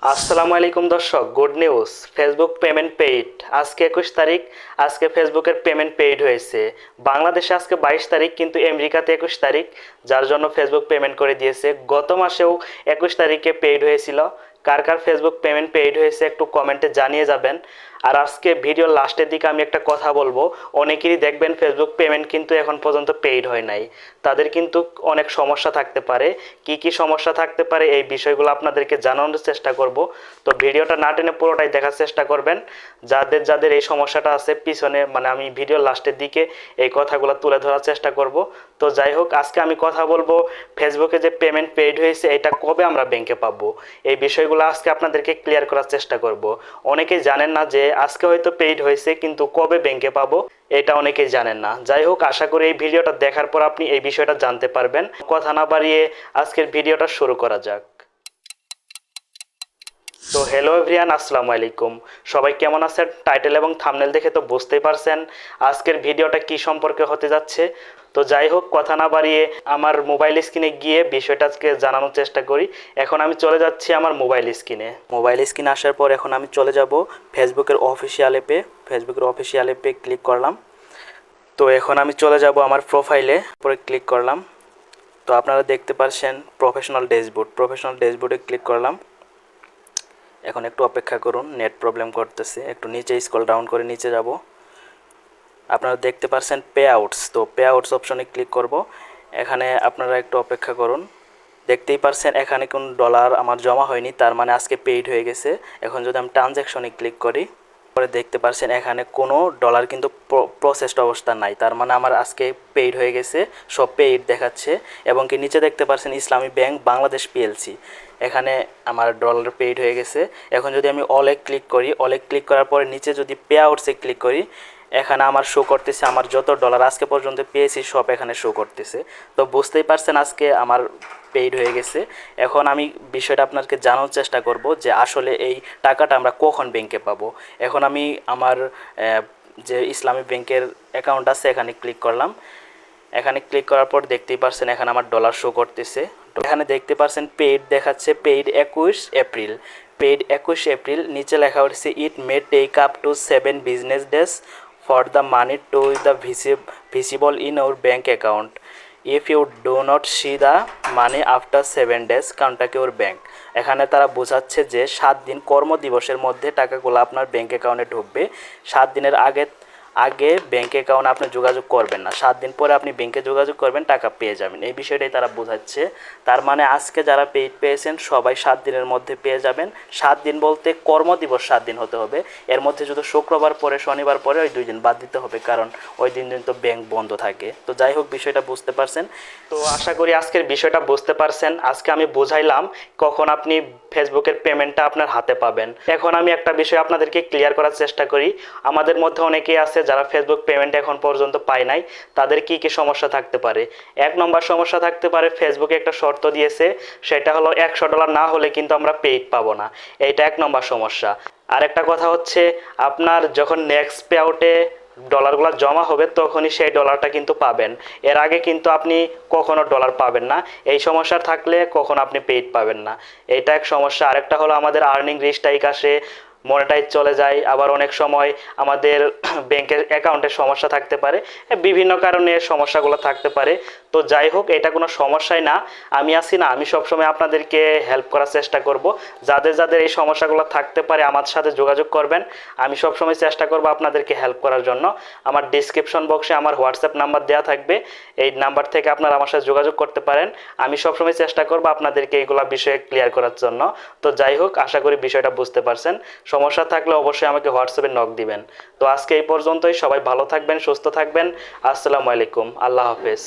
আসসালামু আলাইকুম দর্শক, good news. Facebook payment paid আজকে 21 তারিখ। আজকে ফেসবুকের পেমেন্ট পেইড হয়েছে। বাংলাদেশে আজকে 22 তারিখ, কিন্তু আমেরিকাতে 21 তারিখ, যার জন্য ফেসবুক পেমেন্ট করে দিয়েছে। গত মাসেও 21 তারিখে পেইড হয়েছিল। কার কার ফেসবুক পেমেন্ট পেইড হয়েছে একটু কমেন্টে জানিয়ে যাবেন। আর আজকে ভিডিওর লাস্টের দিকে আমি একটা কথা বলবো। অনেকেরই দেখবেন ফেসবুক পেমেন্ট কিন্তু এখন পর্যন্ত পেইড হয় নাই। তাদের কিন্তু অনেক সমস্যা থাকতে পারে। কি কি সমস্যা থাকতে পারে এই বিষয়গুলো আপনাদেরকে জানানোর চেষ্টা করব। তো ভিডিওটা না টেনে পুরোটাই দেখার চেষ্টা করবেন। যাদের যাদের এই সমস্যাটা আছে পিছনে, মানে আমি ভিডিওর লাস্টের দিকে এই কথাগুলো তুলে ধরার চেষ্টা করব। তো যাই হোক, আজকে আমি কথা বলবো ফেসবুকে যে পেমেন্ট পেইড হয়েছে এটা কবে আমরা ব্যাংকে পাবো, এই বিষয়গুলো আজকে আপনাদেরকে ক্লিয়ার করার চেষ্টা করব। অনেকেই জানেন না যে আজকে হয়তো পেইড হয়েছে, কিন্তু কবে ব্যাংকে পাবো এটা অনেকেই জানেন না। যাই হোক, আশা করি এই ভিডিওটা দেখার পর আপনি এই বিষয়টা জানতে পারবেন। কথা না বাড়িয়ে আজকের ভিডিওটা শুরু করা যাক। তো হ্যালো এভরিওয়ান, আসসালামু আলাইকুম। সবাই কেমন আছেন? টাইটেল এবং থাম্বনেল দেখে তো বুঝতেই পারছেন আজকের ভিডিওটা কি সম্পর্কে হতে যাচ্ছে। তো যাই হোক, কথা না বাড়িয়ে আমার মোবাইল স্ক্রিনে গিয়ে বিষয়টা আজকে জানানোর চেষ্টা করি। এখন আমি চলে যাচ্ছি আমার মোবাইল স্ক্রিনে আসার পর এখন আমি চলে যাব ফেসবুকের অফিসিয়াল অ্যাপে ক্লিক করলাম। তো এখন আমি চলে যাব আমার প্রোফাইলে, পরে ক্লিক করলাম। তো আপনারা দেখতে পাচ্ছেন প্রফেশনাল ড্যাশবোর্ডে ক্লিক করলাম। এখন একটু অপেক্ষা করুন, নেট প্রবলেম করতেছে। একটু নিচে স্ক্রল ডাউন করে নিচে যাব। আপনারা দেখতে পাচ্ছেন পে আউটস, তো পে আউটস অপশনে ক্লিক করব। এখানে আপনারা একটু অপেক্ষা করুন। দেখতেই পাচ্ছেন এখানে কোন ডলার আমার জমা হয়নি, তার মানে আজকে পেইড হয়ে গেছে। এখন যদি আমি ট্রানজ্যাকশনে ক্লিক করি, পরে দেখতে পাচ্ছেন এখানে কোনো ডলার কিন্তু প্রসেসড অবস্থা নাই, তার মানে আমার আজকে পেইড হয়ে গেছে, সব পেইড দেখাচ্ছে। এবং কি নিচে দেখতে পাচ্ছেন ইসলামী ব্যাংক বাংলাদেশ পিএলসি, এখানে আমার ডলার পেইড হয়ে গেছে। এখন যদি আমি অলে ক্লিক করার পরে নিচে যদি পে আউটসে ক্লিক করি, এখানে আমার শো করতেছে আমার যত ডলার আজকে পর্যন্ত পেয়েছি সব এখানে শো করতেছে। তো বুঝতেই পারছেন আজকে আমার পেইড হয়ে গেছে। এখন আমি বিষয়টা আপনাকে জানার চেষ্টা করব যে আসলে এই টাকাটা আমরা কখন ব্যাংকে পাবো। এখন আমি আমার যে ইসলামী ব্যাংকের অ্যাকাউন্ট আছে এখানে ক্লিক করলাম। এখানে ক্লিক করার পর দেখতেই পারছেন এখানে আমার ডলার শো করতেছে। এখানে দেখতে পারছেন পেইড দেখাচ্ছে, পেইড 21 এপ্রিল। নিচে লেখা হচ্ছে it may take up to 7 business days for the money to the visible in our bank account. If you do not see the money after 7 days contact your bank. এখানে তারা বোঝাচ্ছে যে 7 দিন কর্মদিবসের মধ্যে টাকাগুলো আপনার ব্যাঙ্ক অ্যাকাউন্টে ঢুকবে। 7 দিনের আগে ব্যাঙ্ক অ্যাকাউন্টে আপনি যোগাযোগ করবেন না, 7 দিন পরে আপনি ব্যাঙ্কে যোগাযোগ করবেন, টাকা পেয়ে যাবেন। এই বিষয়টাই তারা বোঝাচ্ছে। তার মানে আজকে যারা পেইড পেয়েছেন সবাই 7 দিনের মধ্যে পেয়ে যাবেন। 7 দিন বলতে কর্মদিবস 7 দিন হতে হবে। এর মধ্যে যদি শুক্রবার পরে শনিবার পরে ওই 2 দিন বাদ দিতে হবে, কারণ ওই দিন তো ব্যাঙ্ক বন্ধ থাকে। তো যাই হোক, বিষয়টা বুঝতে পারছেন। তো আশা করি আজকের বিষয়টা বুঝতে পারছেন। আজকে আমি বোঝাইলাম কখন আপনি ফেসবুকের পেমেন্টটা আপনার হাতে পাবেন। এখন আমি একটা বিষয় আপনাদেরকে ক্লিয়ার করার চেষ্টা করি। আমাদের মধ্যে অনেকেই আছে যারা ফেসবুক পেমেন্ট এখন পর্যন্ত পায় নাই। তাদের কি কি সমস্যা থাকতে পারে? 1 নম্বর সমস্যা থাকতে পারে, ফেসবুকে একটা শর্ত দিয়েছে, সেটা হলো $100 না হলে কিন্তু আমরা পেইড পাবো না। এইটা 1 নম্বর সমস্যা। আরেকটা কথা হচ্ছে, আপনার যখন নেক্সট পে আউটে ডলারগুলো জমা হবে তখনই সেই ডলারটা কিন্তু পাবেন। এর আগে কিন্তু আপনি কখনো ডলার পাবেন না। এই সমস্যা থাকলে কখনো আপনি পেইড পাবেন না। এটা এক সমস্যা। আরেকটা হলো আমাদের আর্নিং রিস্ট্রাইক আসে, মনিটাইজ চলে যায়, আবার অনেক সময় আমাদের ব্যাংকের অ্যাকাউন্টের সমস্যা থাকতে পারে। বিভিন্ন কারণে সমস্যাগুলো থাকতে পারে। তো যাই হোক, এটা কোনো সমস্যাই না। আমি আছি না, আমি সবসময় আপনাদেরকে হেল্প করার চেষ্টা করব। যাদের যাদের এই সমস্যাগুলো থাকতে পারে আমার সাথে যোগাযোগ করবেন। আমি সবসময় চেষ্টা করব আপনাদেরকে হেল্প করার জন্য। আমার ডিসক্রিপশন বক্সে আমার হোয়াটসঅ্যাপ নাম্বার দেওয়া থাকবে, এই নাম্বার থেকে আপনারা আমার সাথে যোগাযোগ করতে পারেন। আমি সবসময় চেষ্টা করব আপনাদেরকে এইগুলো বিষয়ে ক্লিয়ার করার জন্য। তো যাই হোক, আশা করি বিষয়টা বুঝতে পারছেন। সমস্যা থাকলে অবশ্যই আমাকে হোয়াটসঅ্যাপে নক দিবেন। তো আজকে এই পর্যন্তই। সবাই ভালো থাকবেন, সুস্থ থাকবেন। আসসালামু আলাইকুম, আল্লাহ হাফেজ।